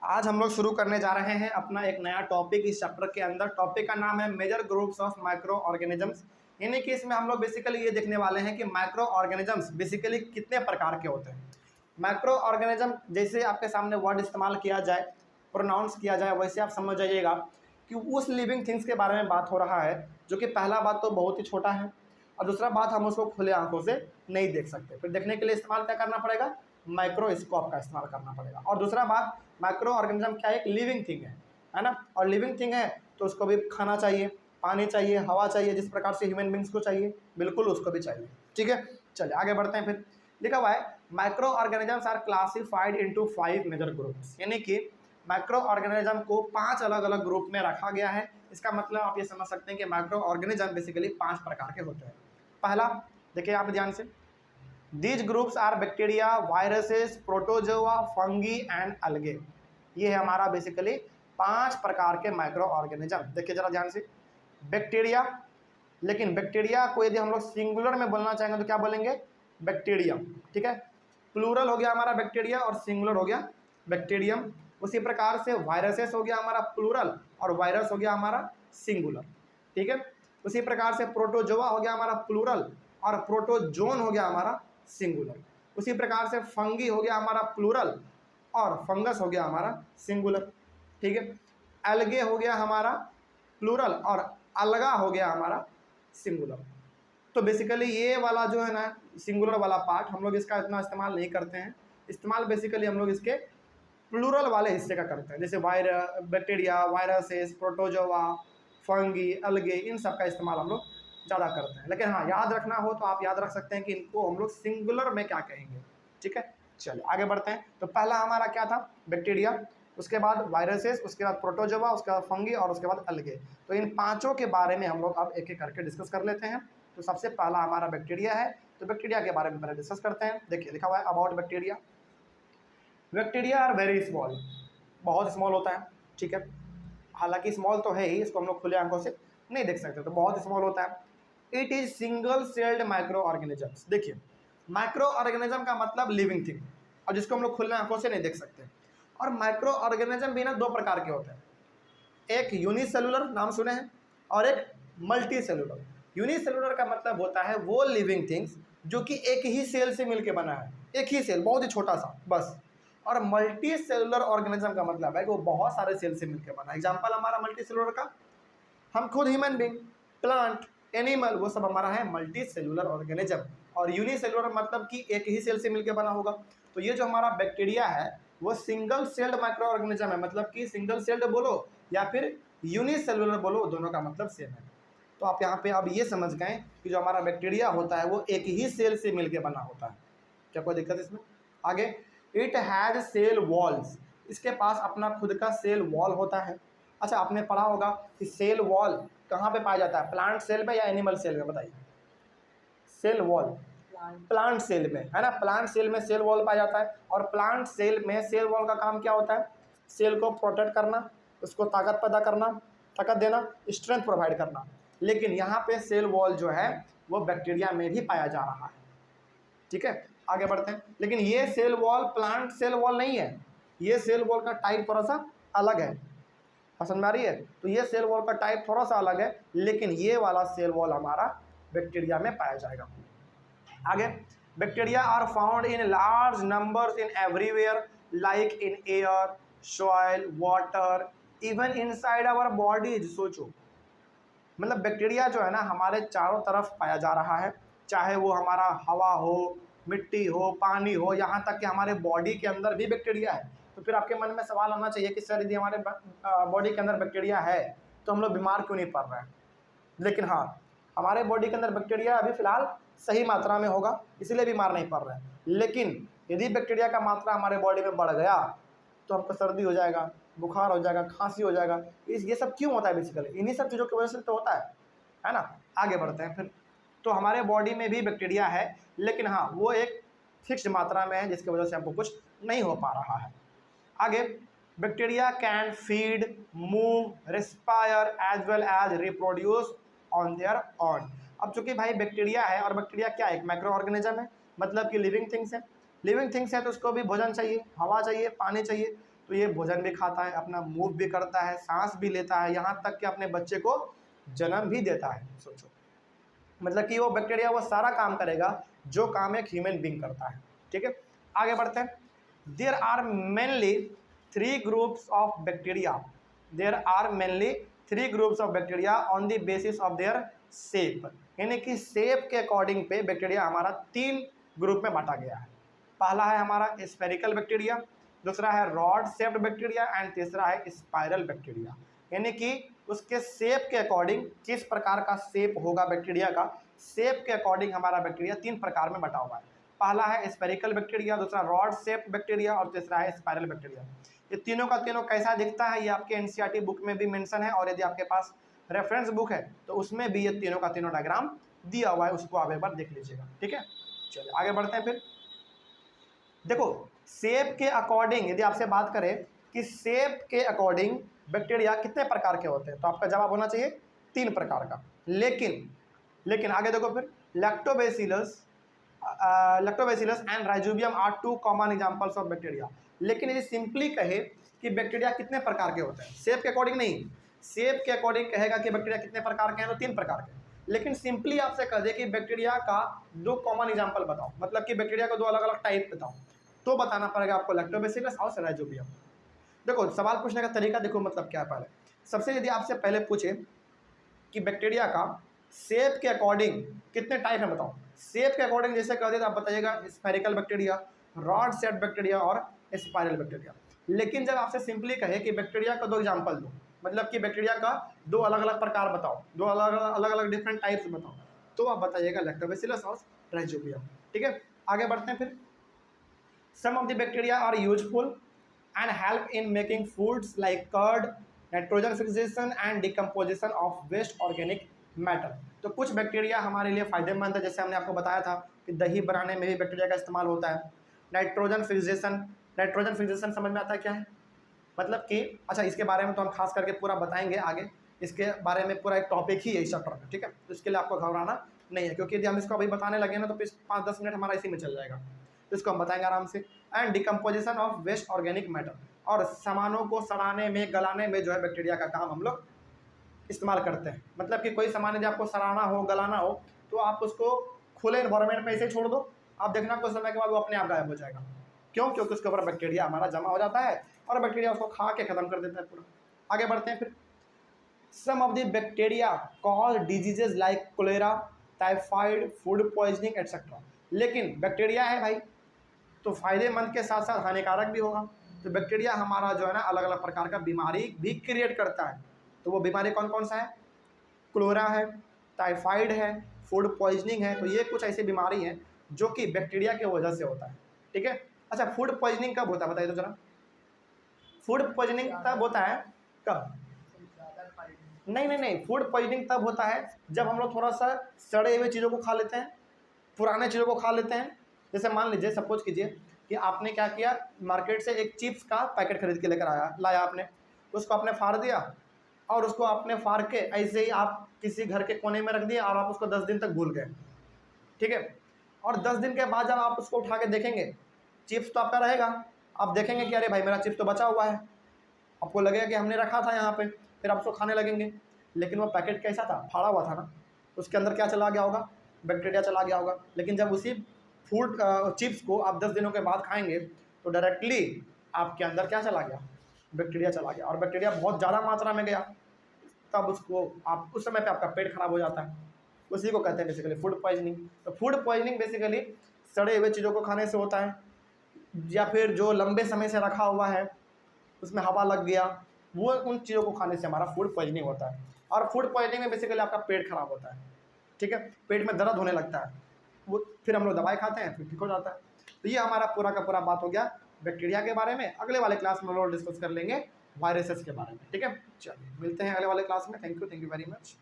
आज हम लोग शुरू करने जा रहे हैं अपना एक नया टॉपिक इस चैप्टर के अंदर। टॉपिक का नाम है major groups of microorganisms. यानी कि इसमें हम लोग बेसिकली ये देखने वाले हैं कि माइक्रो ऑर्गेनिजम्स बेसिकली कितने प्रकार के होते हैं। माइक्रो ऑर्गेनिज्म जैसे आपके सामने वर्ड इस्तेमाल किया जाए, प्रोनाउंस किया जाए, वैसे आप समझ जाइएगा कि उस लिविंग थिंग्स के बारे में बात हो रहा है जो कि पहला बात तो बहुत ही छोटा है और दूसरा बात हम उसको खुले आंखों से नहीं देख सकते। फिर देखने के लिए इस्तेमाल क्या करना पड़ेगा? माइक्रोस्कोप का इस्तेमाल करना पड़ेगा। और दूसरा बात, माइक्रो ऑर्गेनिज्म क्या है? एक लिविंग थिंग है ना। और लिविंग थिंग है तो उसको भी खाना चाहिए, पानी चाहिए, हवा चाहिए, जिस प्रकार से ह्यूमन बींग्स को चाहिए बिल्कुल उसको भी चाहिए। ठीक है, चलिए आगे बढ़ते हैं। फिर लिखा हुआ है microorganisms are classified into 5 major groups. यानी कि माइक्रो ऑर्गेनिज्म को 5 अलग अलग ग्रुप में रखा गया है। इसका मतलब आप ये समझ सकते हैं कि माइक्रो ऑर्गेनिज्म बेसिकली 5 प्रकार के होते हैं। पहला देखिए आप ध्यान से, these groups are bacteria, viruses, protozoa, fungi and algae. ये है हमारा बेसिकली 5 प्रकार के माइक्रो ऑर्गेनिज्म। देखिए जरा ध्यान से, बैक्टीरिया, लेकिन बैक्टीरिया को यदि हम लोग सिंगुलर में बोलना चाहेंगे तो क्या बोलेंगे? बैक्टीरियम। ठीक है, प्लूरल हो गया हमारा बैक्टीरिया और सिंगुलर हो गया बैक्टीरियम। उसी प्रकार से वायरसेस हो गया हमारा प्लूरल और वायरस हो गया हमारा सिंगुलर। ठीक है, उसी प्रकार से प्रोटोजोआ हो गया हमारा प्लूरल और प्रोटोजोन हो गया हमारा सिंगुलर। उसी प्रकार से फंगी हो गया हमारा प्लूरल और फंगस हो गया हमारा सिंगुलर। ठीक है, एल्गे हो गया हमारा प्लूरल और अलगा हो गया हमारा सिंगुलर। तो बेसिकली ये वाला जो है ना सिंगुलर वाला पार्ट हम लोग इसका इतना इस्तेमाल नहीं करते हैं। इस्तेमाल बेसिकली हम लोग इसके प्लूरल वाले हिस्से का करते हैं, जैसे बैक्टीरिया, वायरसेस, प्रोटोजोआ, फंगी, अलगे, इन सब का इस्तेमाल हम लोग ज़्यादा करते हैं। लेकिन हाँ, याद रखना हो तो आप याद रख सकते हैं कि इनको हम लोग सिंगुलर में क्या कहेंगे। ठीक है, चलिए आगे बढ़ते हैं। तो पहला हमारा क्या था? बैक्टीरिया, उसके बाद वायरसेस, उसके बाद प्रोटोजोआ, उसके बाद फंगी और उसके बाद अलगे। तो इन पांचों के बारे में हम लोग अब एक एक करके डिस्कस कर लेते हैं। तो सबसे पहला हमारा बैक्टीरिया है, तो बैक्टीरिया के बारे में पहले डिस्कस करते हैं। देखिए लिखा हुआ है about bacteria. Bacteria are very small, बहुत स्मॉल होता है। ठीक है, हालांकि स्मॉल तो है ही, इसको हम लोग खुले आंखों से नहीं देख सकते, तो बहुत स्मॉल होता है। It is single celled micro organisms. देखिए माइक्रो ऑर्गेनिज्म का मतलब लिविंग थिंग, और जिसको हम लोग खुले आंखों से नहीं देख सकते। और माइक्रो ऑर्गेनिज्म भी ना 2 प्रकार के होते हैं, एक यूनिसेलुलर, नाम सुने हैं, और एक मल्टी सेलुलर। यूनिसेलुलर का मतलब होता है वो लिविंग थिंग्स जो कि एक ही सेल से मिलकर बना है, एक ही सेल, बहुत ही छोटा सा बस। और मल्टी सेलुलर ऑर्गेनिज्म का मतलब है कि वो बहुत सारे सेल से मिलकर बना है। एग्जाम्पल हमारा मल्टी सेलुलर का, हम खुद ह्यूमन बींग, प्लांट, एनिमल, वो सब हमारा है मल्टी सेलुलर ऑर्गेनिज्म। और यूनिसेलुलर मतलब कि एक ही सेल से मिलकर बना होगा। तो ये जो हमारा बैक्टीरिया है वो सिंगल सेल्ड माइक्रो ऑर्गेनिज्म है, मतलब कि सिंगल सेल्ड बोलो या फिर यूनिसेलुलर बोलो, दोनों का मतलब सेम है। तो आप यहाँ पे अब ये समझ गए कि जो हमारा बैक्टीरिया होता है वो एक ही सेल से मिलकर बना होता है। क्या कोई दिक्कत इसमें? आगे, इट हैज सेल वॉल्स, इसके पास अपना खुद का सेल वॉल होता है। अच्छा, आपने पढ़ा होगा कि सेल वॉल कहाँ पे पाया जाता है, प्लांट सेल में या एनिमल सेल में? बताइए। सेल वॉल प्लांट सेल में है ना, प्लांट सेल में सेल वॉल पाया जाता है। और प्लांट सेल में सेल वॉल का काम क्या होता है? सेल को प्रोटेक्ट करना, उसको ताकत पैदा करना, ताकत देना, स्ट्रेंथ प्रोवाइड करना। लेकिन यहाँ पे सेल वॉल जो है वो बैक्टीरिया में भी पाया जा रहा है। ठीक है, आगे बढ़ते हैं। लेकिन ये cell wall plant cell wall नहीं है, ये सेल वॉल का टाइप थोड़ा सा अलग है। समझ में आ रही है? तो ये सेल वॉल का टाइप थोड़ा सा अलग है, लेकिन ये वाला सेल वॉल हमारा बैक्टीरिया में पाया जाएगा। आगे, bacteria are found in large numbers in everywhere, like in air, soil, water, even inside our bodies. सोचो, मतलब बैक्टीरिया जो है ना हमारे चारों तरफ पाया जा रहा है, चाहे वो हमारा हवा हो, मिट्टी हो, पानी हो, यहाँ तक कि हमारे बॉडी के अंदर भी बैक्टीरिया है। तो फिर आपके मन में सवाल आना चाहिए कि सर यदि हमारे बॉडी के अंदर बैक्टीरिया है तो हम लोग बीमार क्यों नहीं पड़ रहे हैं? लेकिन हाँ, हमारे बॉडी के अंदर बैक्टीरिया अभी फिलहाल सही मात्रा में होगा, इसलिए बीमार नहीं पड़ रहे हैं। लेकिन यदि बैक्टीरिया का मात्रा हमारे बॉडी में बढ़ गया तो हमको सर्दी हो जाएगा, बुखार हो जाएगा, खांसी हो जाएगा। ये सब क्यों होता है? बेसिकली इन्हीं सब चीज़ों की वजह से तो होता है ना। आगे बढ़ते हैं फिर। तो हमारे बॉडी में भी बैक्टीरिया है, लेकिन हाँ वो एक फिक्स्ड मात्रा में है, जिसकी वजह से हमको कुछ नहीं हो पा रहा है। आगे, bacteria can feed, move, respire as well as reproduce on their own. अब चूंकि भाई बैक्टीरिया है, और बैक्टीरिया क्या है? एक माइक्रो ऑर्गेनिज्म है, मतलब कि लिविंग थिंग्स है। लिविंग थिंग्स है तो उसको भी भोजन चाहिए, हवा चाहिए, पानी चाहिए। तो ये भोजन भी खाता है, अपना मूव भी करता है, सांस भी लेता है, यहाँ तक कि अपने बच्चे को जन्म भी देता है। सोचो, मतलब कि वो बैक्टीरिया वो सारा काम करेगा जो काम एक ह्यूमन बीइंग करता है। ठीक है, आगे बढ़ते हैं। There are mainly 3 groups of bacteria. There are mainly 3 groups of bacteria on the basis of their shape, यानी कि शेप के अकॉर्डिंग पे बैक्टीरिया हमारा 3 ग्रुप में बांटा गया है। पहला है हमारा स्फेरिकल बैक्टीरिया, दूसरा है रॉड शेप्ड बैक्टीरिया एंड तीसरा है स्पाइरल बैक्टीरिया। यानी कि उसके शेप के अकॉर्डिंग किस प्रकार का शेप होगा बैक्टीरिया का, शेप के अकॉर्डिंग हमारा बैक्टीरिया 3 प्रकार में बटा हुआ है। पहला है स्फेरिकल बैक्टीरिया, दूसरा रॉड शेप्ड बैक्टीरिया और तीसरा है स्पाइरल बैक्टीरिया। ये तीनों का तीनों कैसा दिखता है ये आपके एनसीईआरटी बुक में भी मेंशन है, और यदि आपके पास रेफरेंस बुक है तो उसमें भी ये तीनों का तीनों डायग्राम दिया हुआ है, उसको आप एक बार देख लीजिएगा। ठीक है, चलिए आगे बढ़ते हैं। फिर देखो, शेप के अकॉर्डिंग यदि आपसे बात करें कि शेप के अकॉर्डिंग बैक्टीरिया कितने प्रकार के होते हैं, तो आपका जवाब होना चाहिए 3 प्रकार का। लेकिन आगे देखो, फिर lactobacillus and rhizobium are 2 common examples of bacteria. लेकिन यदि सिंपली कहे कि बैक्टीरिया कितने प्रकार के होते हैं, शेप के अकॉर्डिंग नहीं, शेप के अकॉर्डिंग कहेगा कि बैक्टीरिया कितने प्रकार के हैं, तो 3 प्रकार के। लेकिन सिंपली आपसे कह दे कि बैक्टीरिया का 2 कॉमन एग्जांपल बताओ, मतलब कि बैक्टीरिया का 2 अलग अलग टाइप बताओ, तो बताना पड़ेगा आपको लैक्टोबैसिलस और राइजोबियम। देखो, सवाल पूछने का तरीका देखो, मतलब क्या है। पहले सबसे यदि आपसे पहले पूछे कि बैक्टीरिया का शेप के अकॉर्डिंग कितने टाइप है बताओ, शेप के अकॉर्डिंग जैसे कह दे तो आप बताइएगा spherical bacteria, rod shaped bacteria और स्पाइरल बैक्टीरिया। लेकिन जब आपसे सिंपली कहे कि बैक्टीरिया का 2 एग्जाम्पल दो, मतलब कि बैक्टीरिया का 2 अलग अलग प्रकार बताओ, 2 अलग अलग डिफरेंट टाइप्स बताओ, तो आप बताइएगा लैक्टोबैसिलस और राइजोबियम। ठीक है, आगे बढ़ते हैं। फिर some of the bacteria are useful and help in making foods like curd, nitrogen fixation and decomposition of waste organic matter। तो कुछ बैक्टीरिया हमारे लिए फ़ायदेमंद है, जैसे हमने आपको बताया था कि दही बनाने में भी बैक्टीरिया का इस्तेमाल होता है। नाइट्रोजन फिक्सेशन समझ में आता है क्या है, मतलब कि अच्छा, इसके बारे में तो हम खास करके पूरा बताएंगे आगे, इसके बारे में पूरा एक टॉपिक ही है इस चैप्टर में। ठीक है, तो इसके लिए आपको घबराना नहीं है, क्योंकि यदि हम इसको अभी बताने लगे ना तो 5-10 मिनट हमारा इसी में चल जाएगा, तो इसको हम बताएंगे आराम से। And decomposition of waste organic matter, और सामानों को सड़ाने में गलाने में जो है बैक्टीरिया का काम हम लोग इस्तेमाल करते हैं। मतलब कि कोई सामान यदि आपको सड़ाना हो, गलाना हो, तो आप उसको खुले एनवायरनमेंट में ऐसे छोड़ दो, आप देखना कुछ समय के बाद वो अपने आप गायब हो जाएगा। क्यों? क्योंकि उसके ऊपर बैक्टीरिया हमारा जमा हो जाता है और बैक्टीरिया उसको खा के खत्म कर देता है पूरा। आगे बढ़ते हैं। फिर some of the bacteria cause diseases like cholera, typhoid, food poisoning etcetera. लेकिन बैक्टीरिया है भाई, तो फायदेमंद के साथ साथ हानिकारक भी होगा। तो बैक्टीरिया हमारा जो है ना अलग अलग प्रकार का बीमारी भी क्रिएट करता है। तो वो बीमारी कौन कौन सा है? कोलेरा है, टाइफाइड है, फूड पॉइजनिंग है। तो ये कुछ ऐसी बीमारी हैं जो कि बैक्टीरिया की वजह से होता है। ठीक है, अच्छा, फूड पॉइजनिंग कब होता है बताइए तो जरा। फूड पॉइजनिंग तब होता है कब? नहीं, फूड पॉइजनिंग तब होता है जब हम लोग थोड़ा सा सड़े हुए चीज़ों को खा लेते हैं, पुराने चीज़ों को खा लेते हैं। जैसे मान लीजिए, सपोज कीजिए कि आपने क्या किया, मार्केट से एक चिप्स का पैकेट खरीद के लेकर लाया आपने, उसको आपने फाड़ दिया और उसको आपने फाड़ के ऐसे ही आप किसी घर के कोने में रख दिया और आप उसको 10 दिन तक भूल गए। ठीक है, और 10 दिन के बाद जब आप उसको उठा के देखेंगे, चिप्स तो आपका रहेगा, आप देखेंगे कि अरे भाई मेरा चिप्स तो बचा हुआ है, आपको लगेगा कि हमने रखा था यहाँ पे, फिर आप उसको खाने लगेंगे। लेकिन वो पैकेट कैसा था? फाड़ा हुआ था ना, उसके अंदर क्या चला गया होगा? बैक्टीरिया चला गया होगा। लेकिन जब उसी फूड चिप्स को आप 10 दिनों के बाद खाएंगे तो डायरेक्टली आपके अंदर क्या चला गया? बैक्टीरिया चला गया, और बैक्टीरिया बहुत ज़्यादा मात्रा में गया, तब उसको आप उस समय पे आपका पेट खराब हो जाता है। उसी को कहते हैं बेसिकली फूड पॉइजनिंग। तो फूड पॉइजनिंग बेसिकली सड़े हुए चीज़ों को खाने से होता है, या फिर जो लंबे समय से रखा हुआ है उसमें हवा लग गया, वो उन चीज़ों को खाने से हमारा फूड पॉइजनिंग होता है। और फूड पॉइजनिंग में बेसिकली आपका पेट खराब होता है। ठीक है, पेट में दर्द होने लगता है, वो फिर हम लोग दवाई खाते हैं, फिर ठीक हो जाता है। तो ये हमारा पूरा का पूरा बात हो गया बैक्टीरिया के बारे में। अगले वाले क्लास में हम लोग डिस्कस कर लेंगे वायरसेस के बारे में। ठीक है, चलिए मिलते हैं अगले वाले क्लास में। Thank you very much.